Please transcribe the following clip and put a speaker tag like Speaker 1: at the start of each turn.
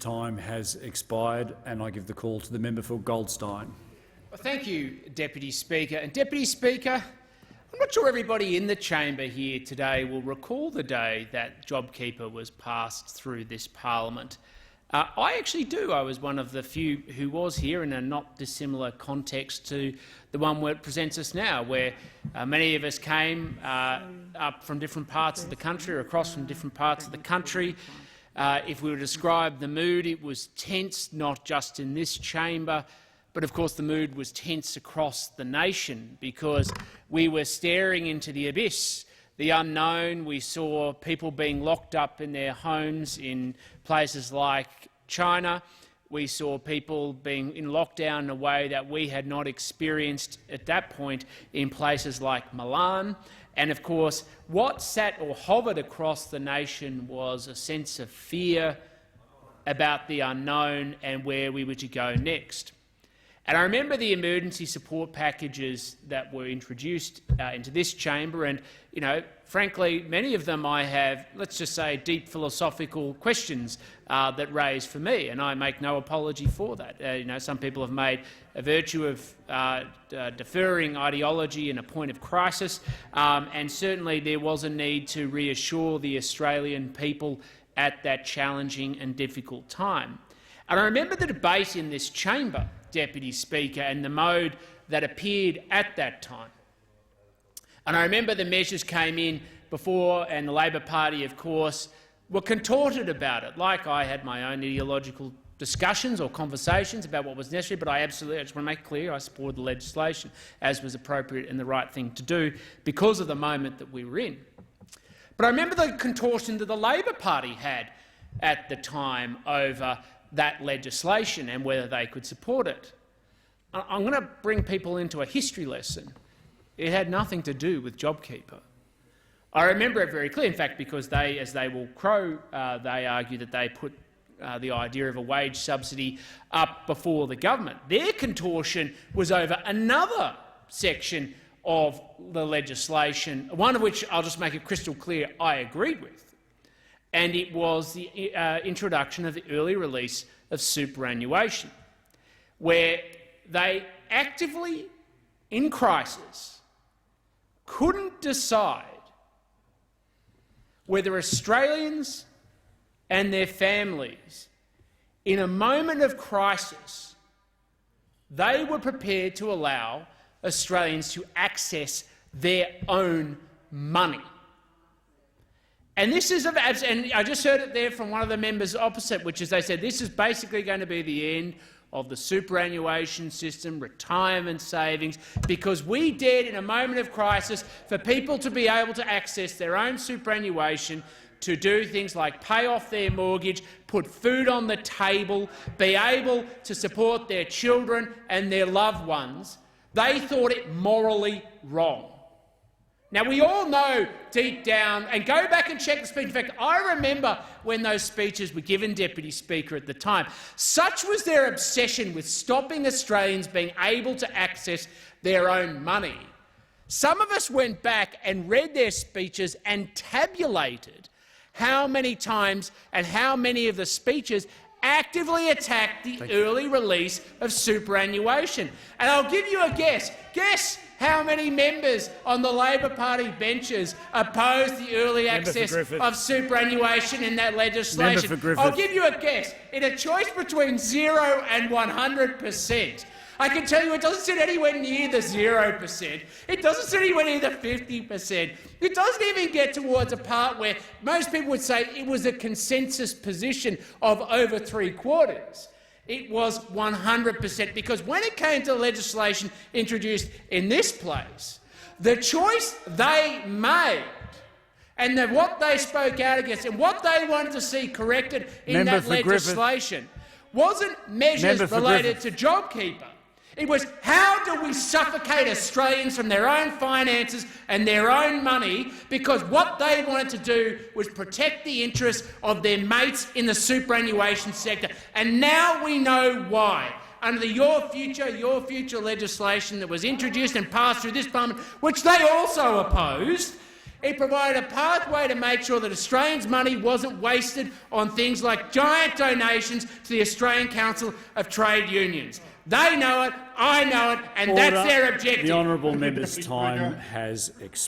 Speaker 1: time has expired, and I give the call to the member for Goldstein.
Speaker 2: Well, thank you, Deputy Speaker. And Deputy Speaker, I'm not sure everybody in the chamber here today will recall the day that JobKeeper was passed through this parliament. I actually do. I was one of the few who was here in a not dissimilar context to the one where it presents us now, where many of us came up from different parts of the country or across from different parts of the country. If we were to describe the mood, it was tense, not just in this chamber, but of course the mood was tense across the nation because we were staring into the abyss, the unknown. We saw people being locked up in their homes in places like China. We saw people being in lockdown in a way that we had not experienced at that point in places like Milan. And of course, what sat or hovered across the nation was a sense of fear about the unknown and where we were to go next. And I remember the emergency support packages that were introduced into this chamber, and frankly, many of them I have, let's just say, deep philosophical questions that raise for me, and I make no apology for that. Some people have made a virtue of deferring ideology in a point of crisis, and certainly there was a need to reassure the Australian people at that challenging and difficult time. And I remember the debate in this chamber, Deputy Speaker, and the mode that appeared at that time. And I remember the measures came in before, and the Labor Party, of course, were contorted about it, like I had my own ideological discussions or conversations about what was necessary, but I just want to make clear I supported the legislation as was appropriate and the right thing to do because of the moment that we were in. But I remember the contortion that the Labor Party had at the time over that legislation and whether they could support it. I'm going to bring people into a history lesson. It had nothing to do with JobKeeper. I remember it very clearly, in fact, because they, as they will crow, they argue that they put the idea of a wage subsidy up before the government. Their contortion was over another section of the legislation, one of which I'll just make it crystal clear I agreed with. And it was the introduction of the early release of superannuation, where they actively, in crisis, couldn't decide whether Australians and their families, in a moment of crisis, they were prepared to allow Australians to access their own money. And this is, and I just heard it there from one of the members opposite, which is they said this is basically going to be the end of the superannuation system, retirement savings, because we dared in a moment of crisis for people to be able to access their own superannuation to do things like pay off their mortgage, put food on the table, be able to support their children and their loved ones. They thought it morally wrong. Now, we all know deep down, and go back and check the speech. In fact, I remember when those speeches were given, Deputy Speaker, at the time. Such was their obsession with stopping Australians being able to access their own money. Some of us went back and read their speeches and tabulated how many times and how many of the speeches actively attacked the early release of superannuation. And I'll give you a guess. Guess how many members on the Labor Party benches opposed the early access of superannuation in that legislation? I'll give you a guess. In a choice between 0 and 100%, I can tell you it doesn't sit anywhere near the 0%. It doesn't sit anywhere near the 50%. It doesn't even get towards a part where most people would say it was a consensus position of over 3/4. It was 100%, because when it came to legislation introduced in this place, the choice they made and what they spoke out against and what they wanted to see corrected in that legislation wasn't measures related to JobKeeper. It was, how do we suffocate Australians from their own finances and their own money, because what they wanted to do was protect the interests of their mates in the superannuation sector. And now we know why. Under your future legislation that was introduced and passed through this parliament, which they also opposed, It provided a pathway to make sure that Australians' money wasn't wasted on things like giant donations to the Australian Council of Trade Unions. They know it, I know it, and that's their objective.
Speaker 1: The honourable member's time has expired.